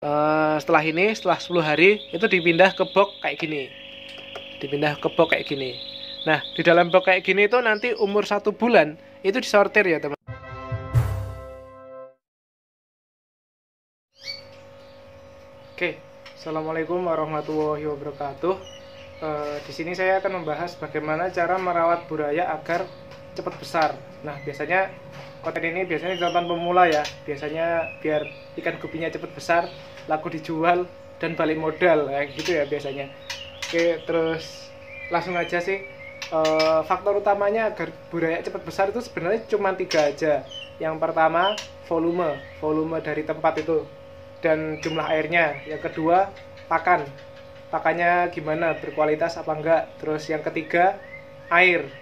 Setelah ini, setelah 10 hari itu dipindah ke box kayak gini. Dipindah ke box kayak gini. Nah, di dalam box kayak gini itu nanti umur 1 bulan itu disortir ya teman. Oke, assalamualaikum warahmatullahi wabarakatuh. Di sini saya akan membahas bagaimana cara merawat buraya agar cepat besar. Nah, biasanya konten ini biasanya ditonton pemula ya. Biasanya biar ikan gupinya cepat besar, laku dijual dan balik modal kayak gitu ya biasanya. Oke, terus langsung aja sih. Faktor utamanya agar buraya cepat besar itu sebenarnya cuma 3 aja. Yang pertama, volume dari tempat itu dan jumlah airnya. Yang kedua, pakannya gimana, berkualitas apa enggak. Terus yang ketiga,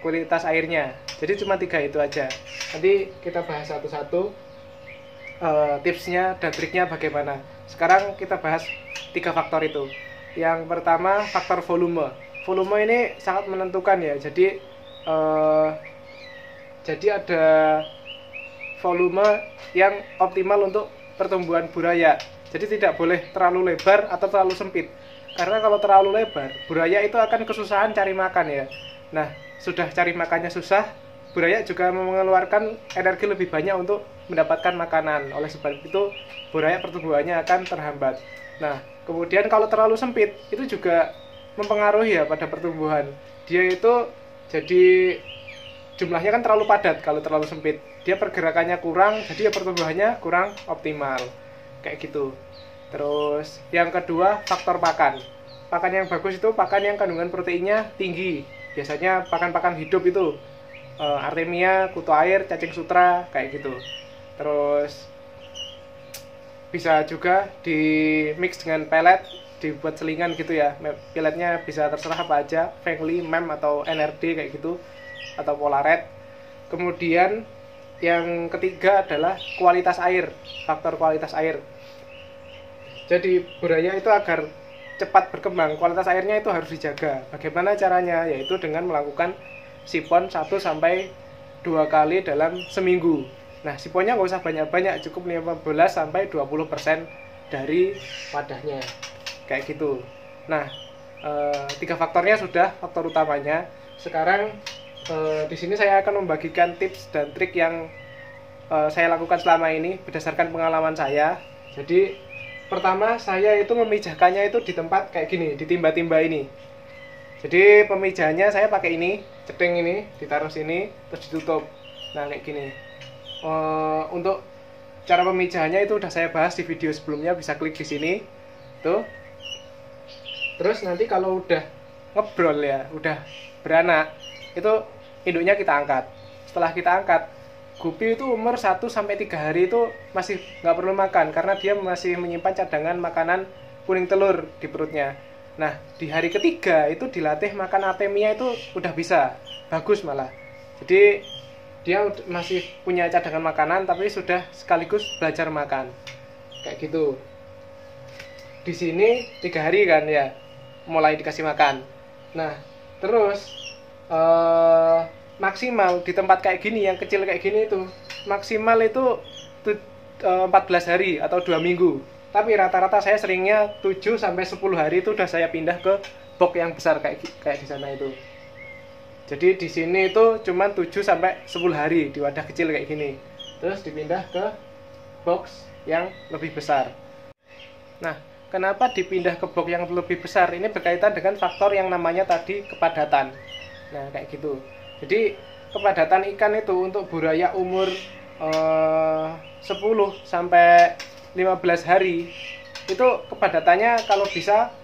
kualitas airnya. Jadi cuma 3 itu aja. Nanti kita bahas satu-satu tipsnya dan triknya bagaimana. Sekarang kita bahas 3 faktor itu. Yang pertama, faktor volume. Volume ini sangat menentukan ya. Jadi ada volume yang optimal untuk pertumbuhan buraya. Jadi tidak boleh terlalu lebar atau terlalu sempit. Karena kalau terlalu lebar, buraya itu akan kesusahan cari makan ya. Nah, sudah cari makannya susah, buraya juga mengeluarkan energi lebih banyak untuk mendapatkan makanan. Oleh sebab itu, buraya pertumbuhannya akan terhambat. Nah, kemudian kalau terlalu sempit, itu juga mempengaruhi ya pada pertumbuhan. Dia itu jadi jumlahnya kan terlalu padat kalau terlalu sempit. Dia pergerakannya kurang, jadi ya pertumbuhannya kurang optimal. Kayak gitu. Terus yang kedua, faktor pakan. Pakan yang bagus itu pakan yang kandungan proteinnya tinggi. Biasanya pakan-pakan hidup itu artemia, kutu air, cacing sutra kayak gitu. Terus bisa juga di mix dengan pellet, dibuat selingan gitu ya. Pelletnya bisa terserah apa aja, Fengli, MEM atau NRD kayak gitu, atau Polaret. Kemudian yang ketiga adalah kualitas air, faktor kualitas air. Jadi buraya itu agar cepat berkembang, kualitas airnya itu harus dijaga. Bagaimana caranya? Yaitu dengan melakukan sipon 1-2 kali dalam seminggu. Nah, siponnya nggak usah banyak-banyak, cukup 15-20% dari wadahnya. Kayak gitu. Nah, 3 faktornya sudah, faktor utamanya. Sekarang di sini saya akan membagikan tips dan trik yang saya lakukan selama ini berdasarkan pengalaman saya. Jadi pertama, saya itu memijahkannya itu di tempat kayak gini, di timba-timba ini. Jadi pemijahannya saya pakai ini, cedeng ini, ditaruh sini, terus ditutup. Nah, kayak gini. Untuk cara pemijahannya itu udah saya bahas di video sebelumnya, bisa klik di sini. Tuh. Terus nanti kalau udah ngebrol ya, udah beranak, itu induknya kita angkat. Setelah kita angkat, gupi itu umur 1-3 hari itu masih nggak perlu makan karena dia masih menyimpan cadangan makanan kuning telur di perutnya. Nah, di hari ketiga itu dilatih makan artemia itu udah bisa, bagus malah. Jadi dia masih punya cadangan makanan tapi sudah sekaligus belajar makan. Kayak gitu. Di sini 3 hari kan ya, mulai dikasih makan. Nah, terus maksimal di tempat kayak gini, yang kecil kayak gini itu maksimal itu 14 hari atau 2 minggu. Tapi rata-rata saya seringnya 7-10 hari itu udah saya pindah ke box yang besar kayak di sana itu. Jadi di sini itu cuma 7-10 hari di wadah kecil kayak gini. Terus dipindah ke box yang lebih besar. Nah, kenapa dipindah ke box yang lebih besar? Ini berkaitan dengan faktor yang namanya tadi kepadatan. Nah, kayak gitu. Jadi kepadatan ikan itu untuk buraya umur 10-15 hari itu kepadatannya kalau bisa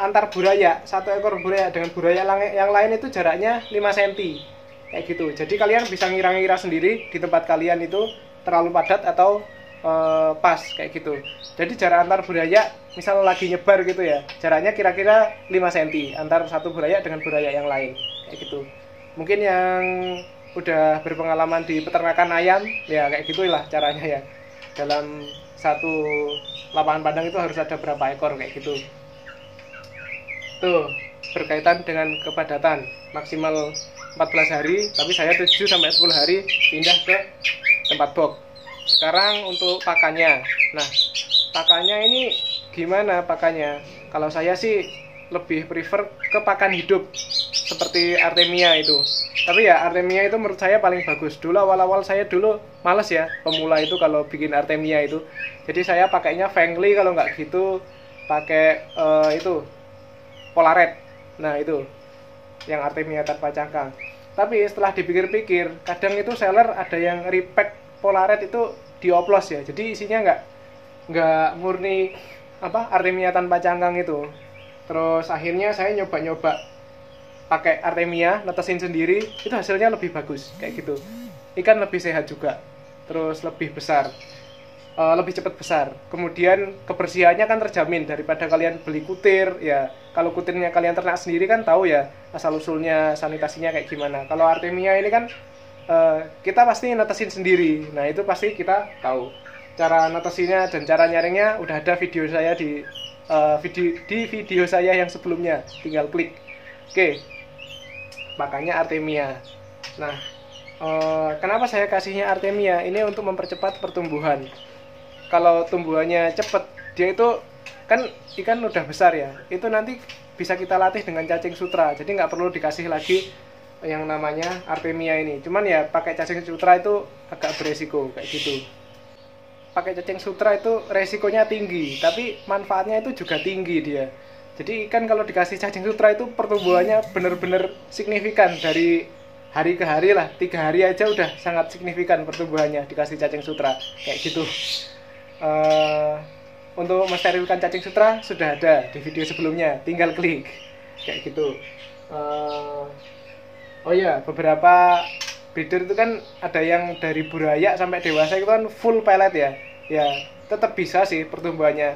antar buraya, satu ekor buraya dengan buraya yang lain itu jaraknya 5 cm kayak gitu. Jadi kalian bisa ngira-ngira sendiri di tempat kalian itu terlalu padat atau pas kayak gitu. Jadi jarak antar buraya misal lagi nyebar gitu ya, jaraknya kira-kira 5 cm antar satu buraya dengan buraya yang lain kayak gitu. Mungkin yang udah berpengalaman di peternakan ayam ya kayak gitulah caranya ya. Dalam satu lapangan pandang itu harus ada berapa ekor kayak gitu. Tuh, berkaitan dengan kepadatan maksimal 14 hari, tapi saya 7-10 hari pindah ke tempat box. Sekarang untuk pakannya. Nah, pakannya ini gimana pakannya? Kalau saya sih lebih prefer ke pakan hidup seperti Artemia itu. Tapi ya Artemia itu menurut saya paling bagus. Dulu awal-awal saya dulu males ya pemula itu kalau bikin Artemia itu. Jadi saya pakainya Fengli, kalau nggak gitu pakai itu Polaret. Nah itu yang Artemia tanpa cangkang. Tapi setelah dipikir-pikir, kadang itu seller ada yang repack Polaret itu dioplos ya. Jadi isinya nggak murni apa Artemia tanpa cangkang itu. Terus akhirnya saya nyoba-nyoba pakai Artemia, netesin sendiri, itu hasilnya lebih bagus kayak gitu. Ikan lebih sehat juga, terus lebih besar, lebih cepat besar. Kemudian kebersihannya kan terjamin daripada kalian beli kutir ya. Kalau kutirnya kalian ternak sendiri kan tahu ya asal usulnya sanitasinya kayak gimana. Kalau Artemia ini kan kita pasti netesin sendiri. Nah itu pasti kita tahu cara netesinnya dan cara nyaringnya. Udah ada video saya di video saya yang sebelumnya, tinggal klik. Oke, makanya Artemia. Nah, kenapa saya kasihnya Artemia? Ini untuk mempercepat pertumbuhan. Kalau tumbuhannya cepat, dia itu kan ikan udah besar ya, itu nanti bisa kita latih dengan cacing sutra. Jadi nggak perlu dikasih lagi yang namanya Artemia ini. Cuman ya pakai cacing sutra itu agak beresiko kayak gitu. Pakai cacing sutra itu resikonya tinggi, tapi manfaatnya itu juga tinggi dia. Jadi ikan kalau dikasih cacing sutra itu pertumbuhannya benar-benar signifikan, dari hari ke hari lah, 3 hari aja udah sangat signifikan pertumbuhannya dikasih cacing sutra kayak gitu. Untuk mensterilkan cacing sutra sudah ada di video sebelumnya, tinggal klik kayak gitu. Oh ya, beberapa breeder itu kan ada yang dari burayak sampai dewasa itu kan full pellet ya. Ya tetap bisa sih pertumbuhannya,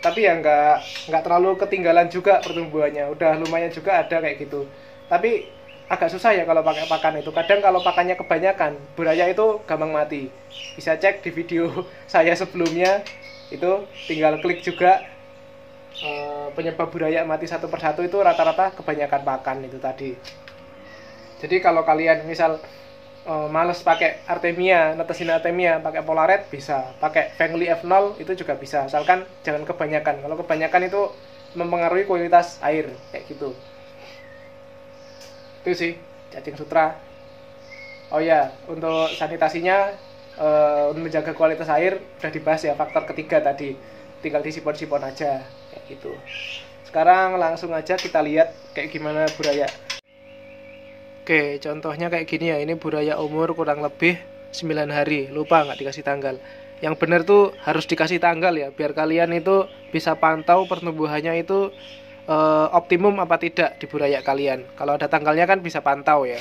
tapi ya nggak terlalu ketinggalan juga pertumbuhannya, udah lumayan juga ada kayak gitu. Tapi agak susah ya kalau pakai pakan itu. Kadang kalau pakannya kebanyakan, burayak itu gampang mati. Bisa cek di video saya sebelumnya, itu tinggal klik juga. Penyebab burayak mati satu persatu itu rata-rata kebanyakan pakan itu tadi. Jadi kalau kalian misal males pakai Artemia, netesin Artemia, pakai Polaret bisa, pakai Fengli F0 itu juga bisa, asalkan jangan kebanyakan. Kalau kebanyakan itu mempengaruhi kualitas air kayak gitu. Itu sih cacing sutra. Oh ya, untuk sanitasinya untuk menjaga kualitas air udah dibahas ya, faktor ketiga tadi, tinggal disipon-sipon aja kayak gitu. Sekarang langsung aja kita lihat kayak gimana burayak. Oke, contohnya kayak gini ya. Ini burayak umur kurang lebih 9 hari. Lupa nggak dikasih tanggal. Yang benar tuh harus dikasih tanggal ya, biar kalian itu bisa pantau pertumbuhannya itu optimum apa tidak di burayak kalian. Kalau ada tanggalnya kan bisa pantau ya,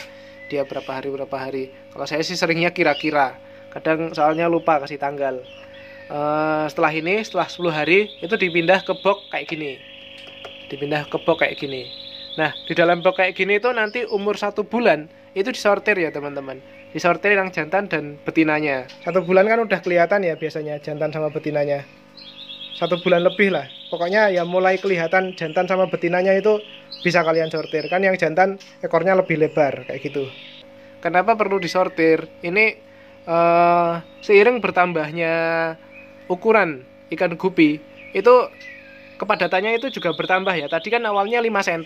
dia berapa hari. Kalau saya sih seringnya kira-kira, kadang soalnya lupa kasih tanggal. Setelah 10 hari itu dipindah ke box kayak gini. Nah, di dalam box kayak gini itu nanti umur 1 bulan itu disortir ya teman-teman. Disortir yang jantan dan betinanya. 1 bulan kan udah kelihatan ya biasanya jantan sama betinanya. 1 bulan lebih lah. Pokoknya ya mulai kelihatan jantan sama betinanya itu bisa kalian sortir. Kan yang jantan ekornya lebih lebar kayak gitu. Kenapa perlu disortir? Ini seiring bertambahnya ukuran ikan gupi itu kepadatannya itu juga bertambah ya. Tadi kan awalnya 5 cm.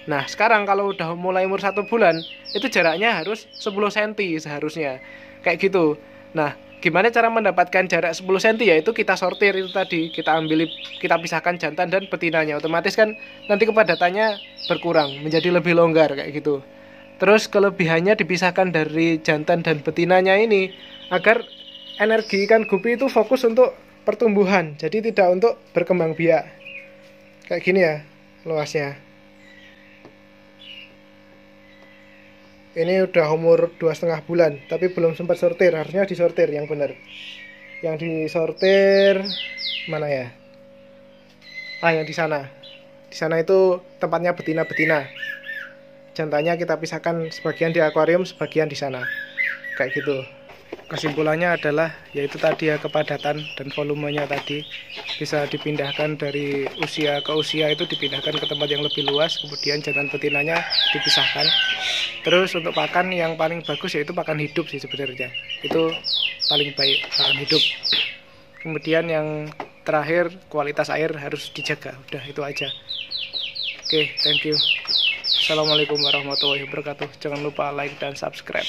Nah sekarang kalau udah mulai umur 1 bulan itu jaraknya harus 10 cm seharusnya kayak gitu. Nah gimana cara mendapatkan jarak 10 cm? Yaitu kita sortir itu tadi, kita pisahkan jantan dan betinanya. Otomatis kan nanti kepadatannya berkurang, menjadi lebih longgar kayak gitu. Terus kelebihannya dipisahkan dari jantan dan betinanya ini agar energi ikan gupi itu fokus untuk pertumbuhan, jadi tidak untuk berkembang biak. Kayak gini ya luasnya. Ini udah umur 2,5 bulan, tapi belum sempat sortir. Harusnya disortir yang benar. Yang disortir mana ya? Yang di sana. Di sana itu tempatnya betina-betina. Jantannya kita pisahkan, sebagian di akuarium, sebagian di sana. Kayak gitu. Kesimpulannya adalah yaitu tadi ya, kepadatan dan volumenya tadi bisa dipindahkan dari usia ke usia, itu dipindahkan ke tempat yang lebih luas, kemudian jantan betinanya dipisahkan. Terus untuk pakan yang paling bagus yaitu pakan hidup sih sebenarnya, itu paling baik pakan hidup. Kemudian yang terakhir kualitas air harus dijaga. Udah itu aja. Oke, thank you. Assalamualaikum warahmatullahi wabarakatuh. Jangan lupa like dan subscribe.